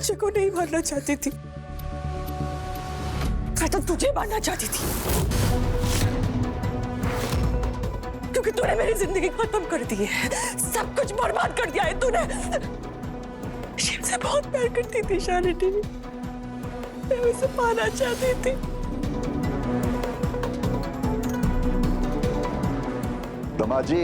अक्षय को नहीं मारना चाहती थी, मैं तो तुझे मारना चाहती थी, क्योंकि तूने मेरी जिंदगी खत्म कर दी है, सब कुछ बर्बाद कर दिया है तूने। शिव से बहुत प्यार करती थी शालिनी, मैं उसे पाना चाहती थी। दमाजी,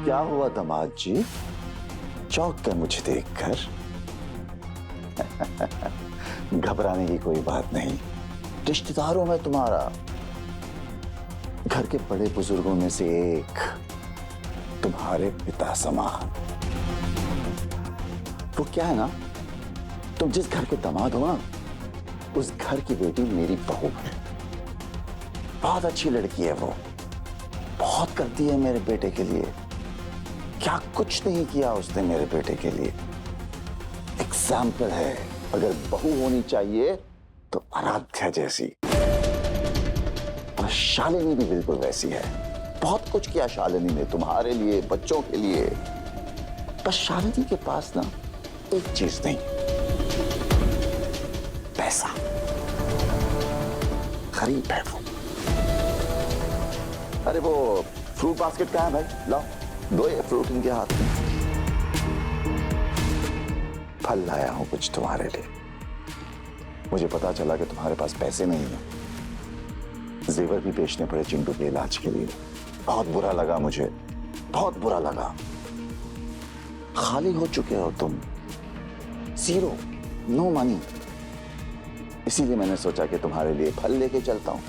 क्या हुआ दामाद जी, चौंक कर मुझे देखकर? घबराने की कोई बात नहीं, रिश्तेदारों में तुम्हारा घर के बड़े बुजुर्गों में से एक, तुम्हारे पिता समान। वो क्या है ना, तुम जिस घर के दामाद हो ना, उस घर की बेटी मेरी बहू है। बहुत अच्छी लड़की है वो, बहुत करती है मेरे बेटे के लिए। क्या कुछ नहीं किया उसने मेरे बेटे के लिए। एग्जाम्पल है, अगर बहू होनी चाहिए तो आराध्या जैसी। और शालिनी भी बिल्कुल वैसी है। बहुत कुछ किया शालिनी ने तुम्हारे लिए, बच्चों के लिए। बस शालिनी के पास ना एक चीज नहीं, पैसा। गरीब है वो। अरे वो फ्रूट बास्केट कहाँ है भाई? लाओ, दो ये फ्रूट इनके हाथ में। फल लाया हूं कुछ तुम्हारे लिए। मुझे पता चला कि तुम्हारे पास पैसे नहीं है, जेवर भी बेचने पड़े चिंटू के इलाज के लिए। बहुत बुरा लगा मुझे, बहुत बुरा लगा। खाली हो चुके हो तुम, जीरो, नो मनी। इसीलिए मैंने सोचा कि तुम्हारे लिए फल लेके चलता हूं।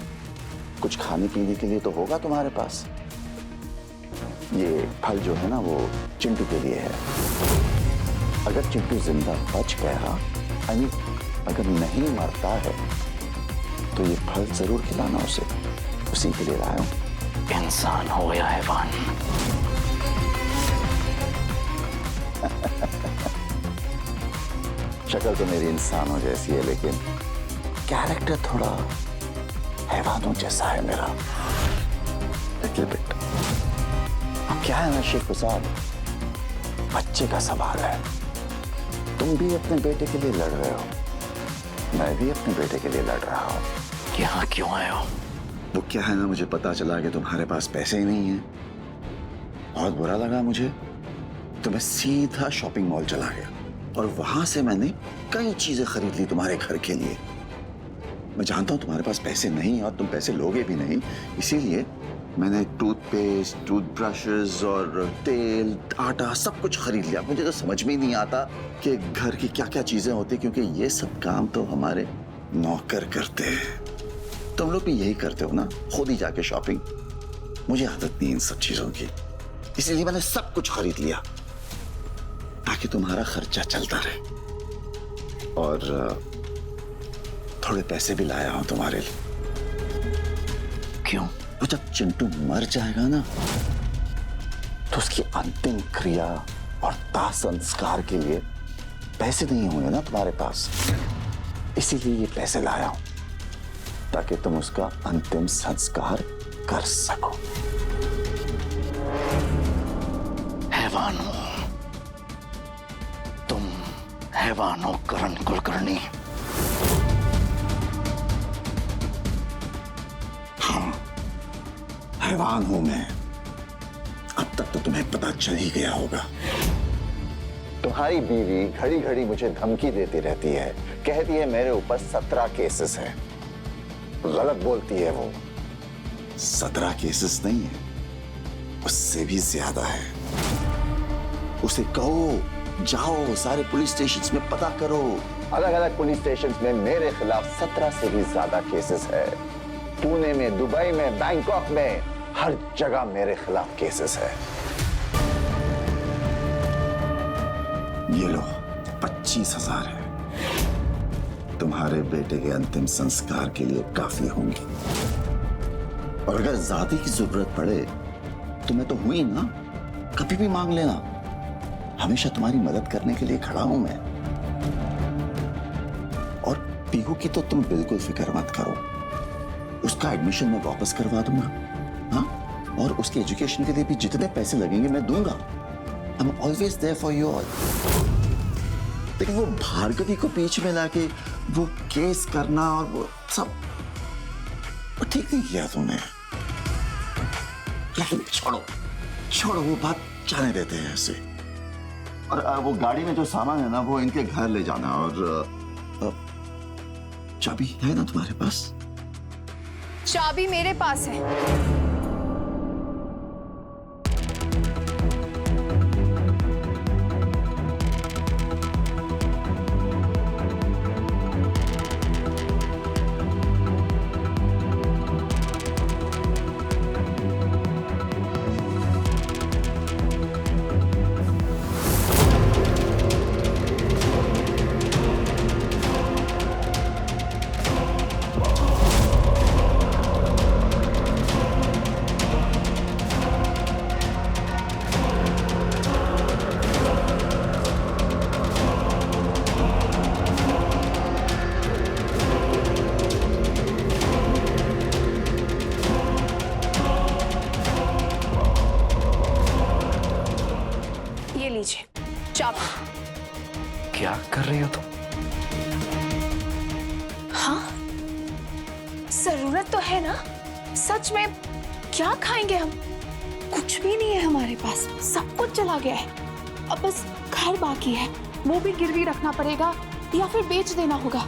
कुछ खाने पीने के लिए तो होगा तुम्हारे पास। ये फल जो है ना, वो चिंटू के लिए है। अगर चिंटू जिंदा बच गया, यानी अगर नहीं मरता है, तो ये फल जरूर खिलाना उसे। उसी के लिए लाया हूं। इंसान हो या हैवान। शक्ल तो मेरी इंसानों जैसी है, लेकिन कैरेक्टर थोड़ा हैवानों जैसा है मेरा। Little bit. अब क्या है ना शेख साहब, बच्चे का सवाल है। तुम भी अपने बेटे के लिए लड़ रहे हो, मैं भी अपने बेटे के लिए लड़ रहा हूँ। यहाँ क्यों आए हो? वो क्या है ना, मुझे पता चला कि तुम्हारे पास पैसे ही नहीं है। बहुत बुरा लगा मुझे, तो मैं सीधा शॉपिंग मॉल चला गया और वहां से मैंने कई चीजें खरीद ली तुम्हारे घर के लिए। मैं जानता हूं तुम्हारे पास पैसे नहीं और तुम पैसे लोगे भी नहीं, इसीलिए मैंने टूथपेस्ट, टूथब्रशेस और तेल, आटा सब कुछ खरीद लिया। मुझे तो समझ में ही नहीं आता कि घर की क्या क्या चीजें होती, क्योंकि ये सब काम तो हमारे नौकर करते हैं। तुम लोग भी यही करते हो ना, खुद ही जाके शॉपिंग। मुझे आदत नहीं इन सब चीजों की, इसीलिए मैंने सब कुछ खरीद लिया ताकि तुम्हारा खर्चा चलता रहे। और थोड़े पैसे भी लाया हूं तुम्हारे लिए। क्यों? तो जब चिंटू मर जाएगा ना, तो उसकी अंतिम क्रिया और दाह संस्कार के लिए पैसे नहीं होंगे ना तुम्हारे पास। इसीलिए ये पैसे लाया हूं ताकि तुम उसका अंतिम संस्कार कर सको। हैवान हो तुम, हैवान हो करण कुलकर्णी। हाँ, हैवान हूं मैं। अब तक तो तुम्हें पता चल ही गया होगा। तुम्हारी बीवी घड़ी घड़ी मुझे धमकी देती रहती है, कहती है मेरे ऊपर 17 केसेस हैं। गलत बोलती है वो। 17 केसेस नहीं है, उससे भी ज्यादा है। उसे कहो जाओ सारे पुलिस स्टेशंस में पता करो। अलग अलग पुलिस स्टेशंस में मेरे खिलाफ 17 से भी ज्यादा केसेस है। पुणे में, दुबई में, बैंकॉक में, हर जगह मेरे खिलाफ केसेस है। ये लो 25,000 है, तुम्हारे बेटे के अंतिम संस्कार के लिए काफी होंगी। और अगर ज्यादा की जरूरत पड़े तो मैं तो हुई ना, कभी भी मांग लेना। हमेशा तुम्हारी मदद करने के लिए खड़ा हूं मैं। और पीहू की तो तुम बिल्कुल फिक्र मत करो, उसका एडमिशन मैं वापस करवा दूंगा। हाँ, और उसके एजुकेशन के लिए भी जितने पैसे लगेंगे मैं दूंगा। I am always there for you all. लेकिन वो भार्गवी को बीच में लाके वो केस करना और वो सब, वो ठीक नहीं किया तुमने। लेकिन छोड़ो छोड़ो, वो बात जाने देते हैं ऐसे। और वो गाड़ी में जो सामान है ना वो इनके घर ले जाना। और चाबी है ना तुम्हारे पास? चाबी मेरे पास है। ये लीजिए चाबी। क्या कर रही हो तुम? हाँ, जरूरत तो है ना। सच में क्या खाएंगे हम? कुछ भी नहीं है हमारे पास, सब कुछ चला गया है। अब बस घर बाकी है, वो भी गिरवी रखना पड़ेगा या फिर बेच देना होगा।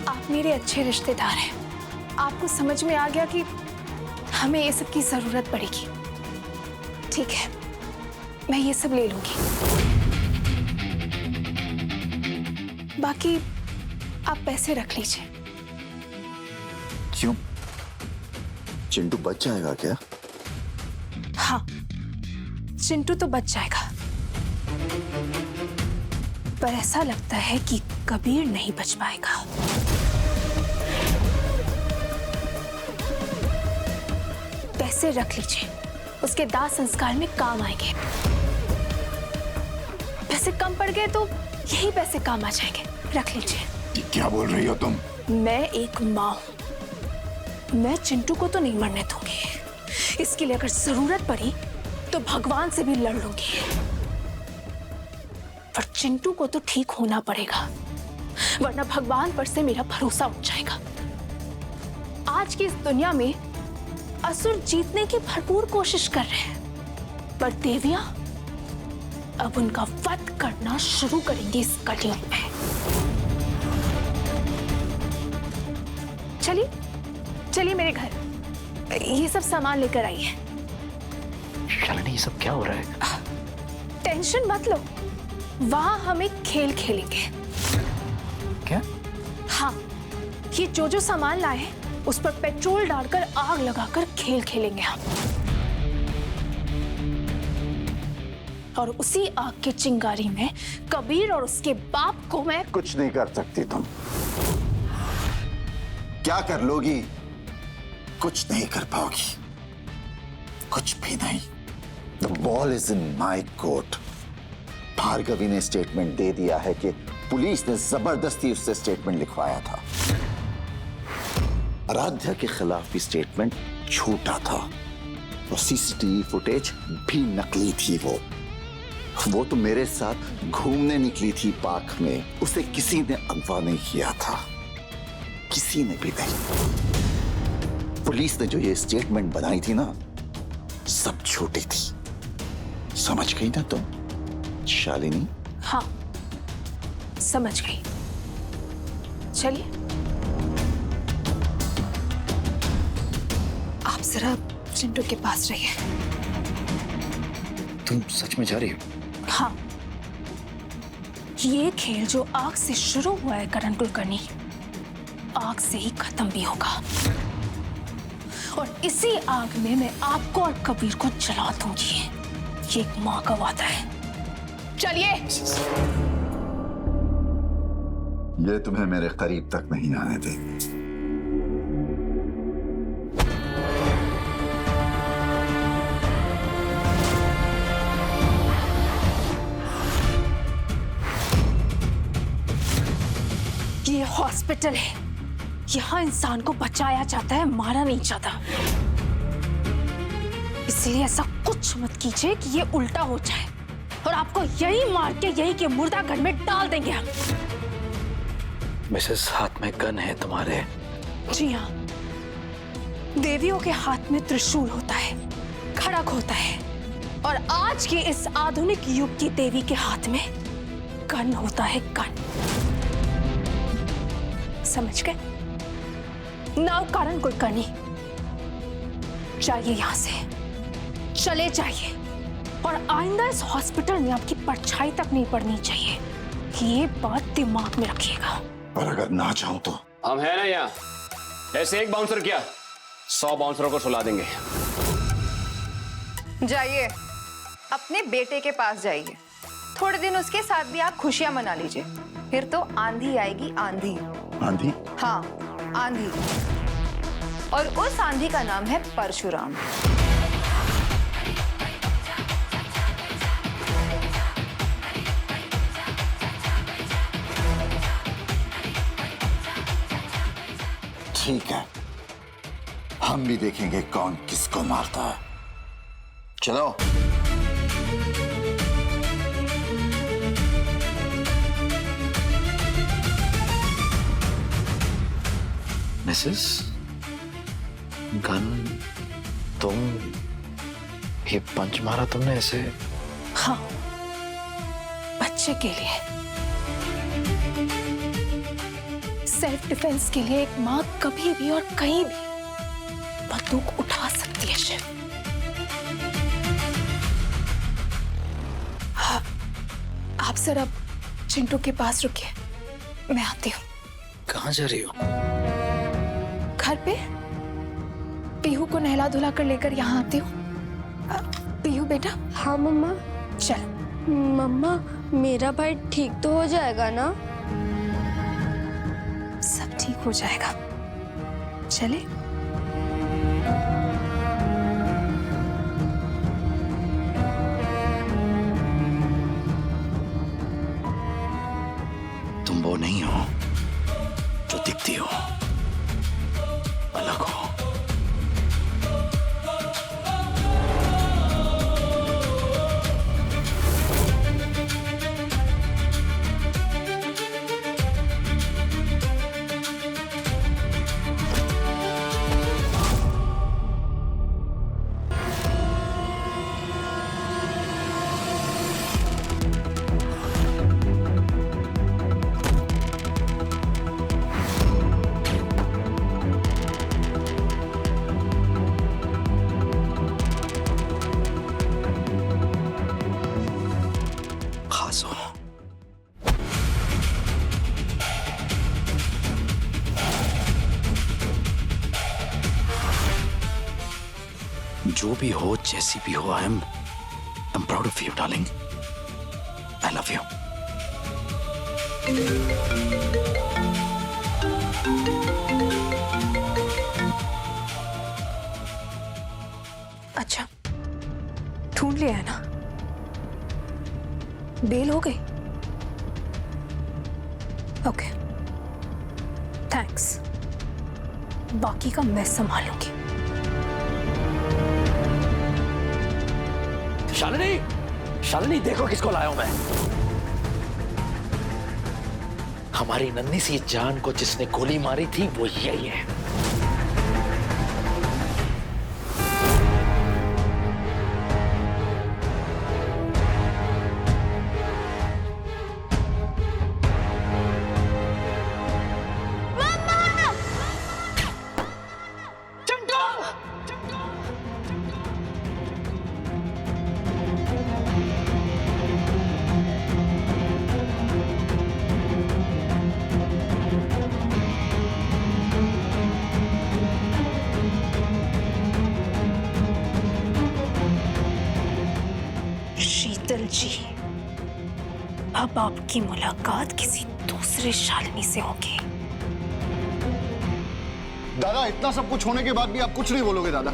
आप मेरे अच्छे रिश्तेदार हैं, आपको समझ में आ गया कि हमें ये सब की जरूरत पड़ेगी। ठीक है, मैं ये सब ले लूंगी। बाकी आप पैसे रख लीजिए। क्यों, चिंटू बच जाएगा क्या? हाँ, चिंटू तो बच जाएगा, पर ऐसा लगता है कि कबीर नहीं बच पाएगा। पैसे रख लीजिए, उसके दाह संस्कार में काम आएंगे। पैसे कम पड़ गए तो यही पैसे काम आ जाएंगे, रख लीजिए। क्या बोल रही हो तुम? मैं एक माँ हूं, मैं चिंटू को तो नहीं मरने दूंगी। इसके लिए अगर जरूरत पड़ी तो भगवान से भी लड़ लूंगी, पर चिंटू को तो ठीक होना पड़ेगा, वरना भगवान पर से मेरा भरोसा उठ जाएगा। आज की इस दुनिया में असुर जीतने की भरपूर कोशिश कर रहे हैं, पर देवियां अब उनका वध करना शुरू करेंगी इस कलयुग में। चलिए चलिए मेरे घर, ये सब सामान लेकर आइए। शालिनी, ये सब क्या हो रहा है? टेंशन मत लो, वहां हम एक खेल खेलेंगे। क्या? हाँ, ये जो सामान लाए हैं उस पर पेट्रोल डालकर आग लगाकर खेल खेलेंगे हम। और उसी आग की चिंगारी में कबीर और उसके बाप को मैं कुछ नहीं कर सकती तुम। क्या कर लोगी? कुछ नहीं कर पाओगी, कुछ भी नहीं। The ball is in my court। Bhargavi ने स्टेटमेंट दे दिया है कि पुलिस ने जबरदस्ती उससे स्टेटमेंट लिखवाया था। आराध्या के खिलाफ भी स्टेटमेंट झूठा था और सीसीटीवी फुटेज भी नकली थी। वो तो मेरे साथ घूमने निकली थी पार्क में, उसे किसी ने अगवा नहीं किया था, किसी ने भी नहीं। पुलिस ने जो ये स्टेटमेंट बनाई थी ना, सब झूठी थी। समझ गई ना तुम शालिनी? हाँ, समझ गई। चलिए, आप जरा चिंटू के पास रहिए। तुम सच में जा रही हो? हाँ, ये खेल जो आग से शुरू हुआ है करण कुलकर्णी, आग से ही खत्म भी होगा। और इसी आग में मैं आपको और कबीर को जला दूंगी। ये एक माँ का वादा है। चलिए। ये तुम्हें मेरे करीब तक नहीं आने देंगे। हॉस्पिटल है, यहाँ इंसान को बचाया जाता है, मारा नहीं जाता। इसलिए ऐसा कुछ मत कीजिए कि ये उल्टा हो जाए और आपको यही मार के यही के मुर्दा घर में डाल देंगे हम। मिसेस, हाथ में गन है तुम्हारे? जी हाँ, देवियों के हाथ में त्रिशूल होता है, खड़ग होता है, और आज के इस आधुनिक युग की देवी के हाथ में गन होता है, गन। समझ गए? ना कारण कोई करनी। जाइए यहां से, चले जाइए, और आइंदा इस हॉस्पिटल में आपकी परछाई तक नहीं पड़नी चाहिए। ये बात दिमाग में रखिएगा। पर अगर ना चाहूं तो? हम हैं ना यहाँ। ऐसे एक बाउंसर किया 100 बाउंसरों को सुला देंगे। जाइए, अपने बेटे के पास जाइए। थोड़े दिन उसके साथ भी आप खुशियां मना लीजिए। फिर तो आंधी आएगी, आंधी। आंधी? हाँ, आंधी। और उस आंधी का नाम है परशुराम। ठीक है, हम भी देखेंगे कौन किसको मारता है। चलो। मिसेस, गन तुम, ये पंच मारा तुमने ऐसे? हाँ, बच्चे के लिए, सेल्फ डिफेंस के लिए एक माँ कभी भी और कहीं भी बंदूक उठा सकती है। शिव, हाँ, आप सर अब चिंटू के पास रुकिए, मैं आती हूँ। कहाँ जा रही हो? घर पे पीहू को नहला धुला कर लेकर यहाँ आती हूँ। पीहू बेटा। हाँ मम्मा। चल। मम्मा, मेरा भाई ठीक तो हो जाएगा ना? सब ठीक हो जाएगा, चले। तुम वो नहीं हो जो दिखती हो, अलग हो। जो भी हो, जैसी भी हो, I am proud of you darling. I love you. अच्छा, ढूंढ लिया है ना? बेल हो गई? Okay, thanks. बाकी का मैं संभालूंगी। शालिनी, शालिनी देखो किसको लाया हूं मैं। हमारी नन्ही सी जान को जिसने गोली मारी थी वो यही है। जी, अब आपकी मुलाकात किसी दूसरे शालिनी से होगी। दादा, इतना सब कुछ होने के बाद भी आप कुछ नहीं बोलोगे दादा?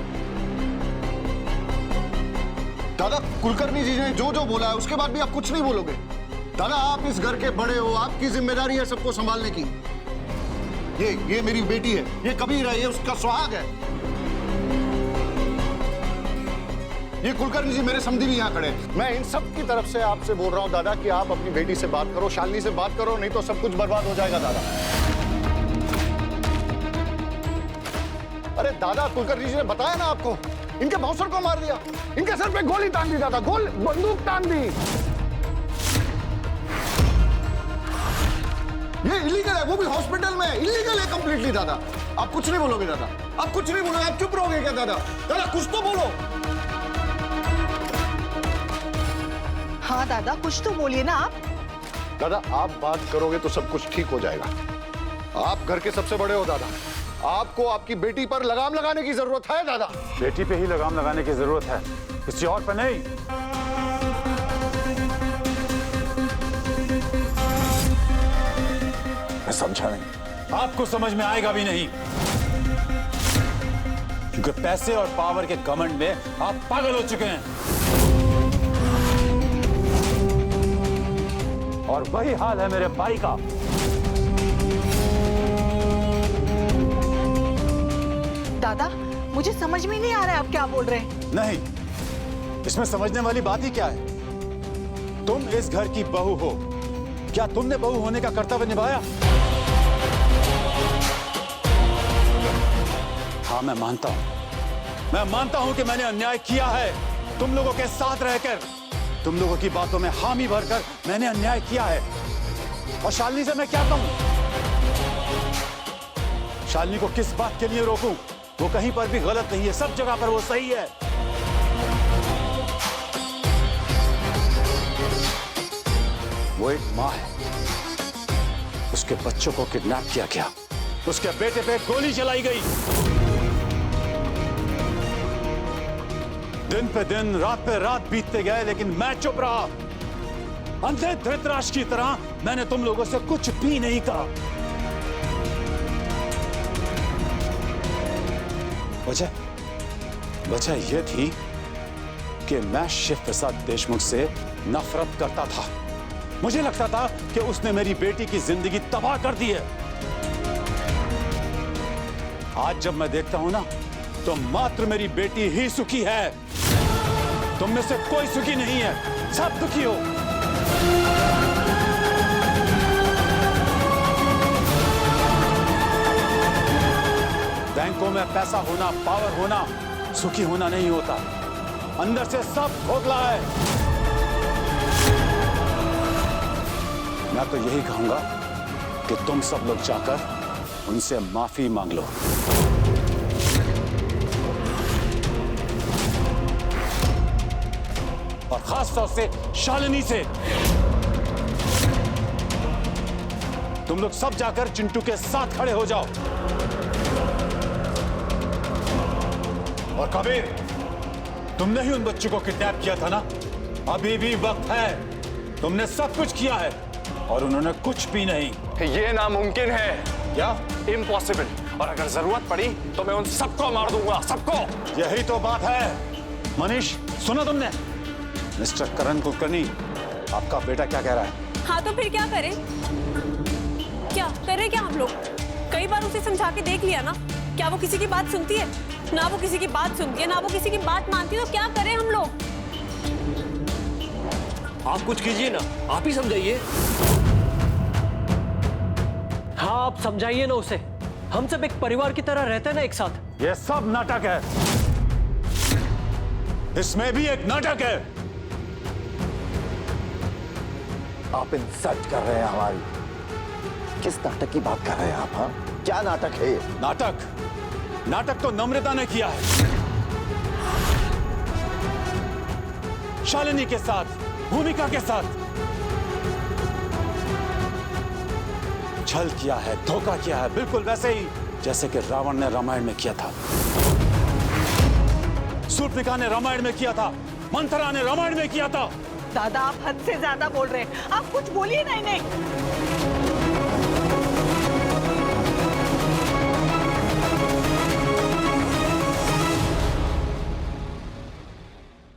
दादा, कुलकर्णी जी ने जो जो बोला है उसके बाद भी आप कुछ नहीं बोलोगे? दादा, आप इस घर के बड़े हो, आपकी जिम्मेदारी है सबको संभालने की। ये मेरी बेटी है, ये कबीर है, ये उसका सुहाग है। ये कुलकर्णी जी मेरे समधी भी यहाँ खड़े हैं। मैं इन सब की तरफ से आपसे बोल रहा हूँ दादा कि आप अपनी बेटी से बात करो, शालिनी से बात करो, नहीं तो सब कुछ बर्बाद हो जाएगा दादा। अरे दादा, कुलकर्णी जी ने बताया ना आपको, इनके बाउंसर को मार दिया, इनके सर पे गोली तान दी दादा, बंदूक तान दी। ये इलीगल है, वो भी हॉस्पिटल में इलीगल है कंप्लीटली दादा। आप कुछ नहीं बोलोगे दादा, आप कुछ नहीं बोलोगे, आप चुप रहोगे क्या दादा? दादा कुछ तो बोलो। हाँ दादा, कुछ तो बोलिए ना आप। दादा आप बात करोगे तो सब कुछ ठीक हो जाएगा। आप घर के सबसे बड़े हो दादा, आपको आपकी बेटी पर लगाम लगाने की जरूरत है दादा। बेटी पे ही लगाम लगाने की जरूरत है, किसी और पे नहीं। मैं समझा नहीं, आपको समझ में आएगा भी नहीं, क्योंकि पैसे और पावर के घमंड में आप पागल हो चुके हैं। और वही हाल है मेरे भाई का। दादा, मुझे समझ में नहीं आ रहा है आप क्या बोल रहे हैं। नहीं, इसमें समझने वाली बात ही क्या है? तुम इस घर की बहू हो, क्या तुमने बहू होने का कर्तव्य निभाया? हाँ, मैं मानता हूं कि मैंने अन्याय किया है। तुम लोगों के साथ रहकर, तुम लोगों की बातों में हामी भरकर मैंने अन्याय किया है। और शालिनी से मैं क्या कहूं? शालिनी को किस बात के लिए रोकूं? वो कहीं पर भी गलत नहीं है, सब जगह पर वो सही है। वो एक मां है, उसके बच्चों को किडनैप किया गया, उसके बेटे पे गोली चलाई गई। दिन पे दिन, रात पे रात बीतते गए, लेकिन मैं चुप रहा। अंधे धृतराष्ट्र की तरह मैंने तुम लोगों से कुछ भी नहीं कहा। वजह यह थी कि मैं शिव प्रसाद देशमुख से नफरत करता था। मुझे लगता था कि उसने मेरी बेटी की जिंदगी तबाह कर दी है। आज जब मैं देखता हूं ना, तो मात्र मेरी बेटी ही सुखी है। तुम में से कोई सुखी नहीं है, सब दुखी हो। बैंकों में पैसा होना, पावर होना, सुखी होना नहीं होता। अंदर से सब खोखला है। मैं तो यही कहूंगा कि तुम सब लोग जाकर उनसे माफी मांग लो। और खास तौर से शालिनी से। तुम लोग सब जाकर चिंटू के साथ खड़े हो जाओ। और कबीर, तुमने ही उन बच्चों को किडनैप किया था ना? अभी भी वक्त है। तुमने सब कुछ किया है और उन्होंने कुछ भी नहीं। ये नामुमकिन है। क्या? इम्पॉसिबल। और अगर जरूरत पड़ी तो मैं उन सबको मार दूंगा, सबको। यही तो बात है। मनीष, सुना तुमने? मिस्टर करण कुलकर्णी, आपका बेटा क्या कह रहा है? हाँ तो फिर क्या करें? क्या करें क्या हम लोग? कई बार उसे समझा के देख लिया ना, क्या वो किसी की बात सुनती है? ना वो किसी की बात सुनती है, ना वो किसी की बात मानती है, तो क्या करें हम लोग? आप कुछ कीजिए ना, आप ही समझाइए। हाँ, आप समझाइए ना उसे। हम सब एक परिवार की तरह रहते हैं ना एक साथ। यह सब नाटक है। इसमें भी एक नाटक है। आप इंसल्ट कर रहे हैं हमारी। किस नाटक की बात कर रहे हैं आप? हाँ, क्या नाटक है ये? नाटक तो नम्रता ने किया है। शालिनी के साथ, भूमिका के साथ छल किया है, धोखा किया है, बिल्कुल वैसे ही जैसे कि रावण ने रामायण में किया था, शूर्पणखा ने रामायण में किया था, मंथरा ने रामायण में किया था। दादा, आप हद से ज्यादा बोल रहे हैं। आप कुछ बोलिए ना इन्हें।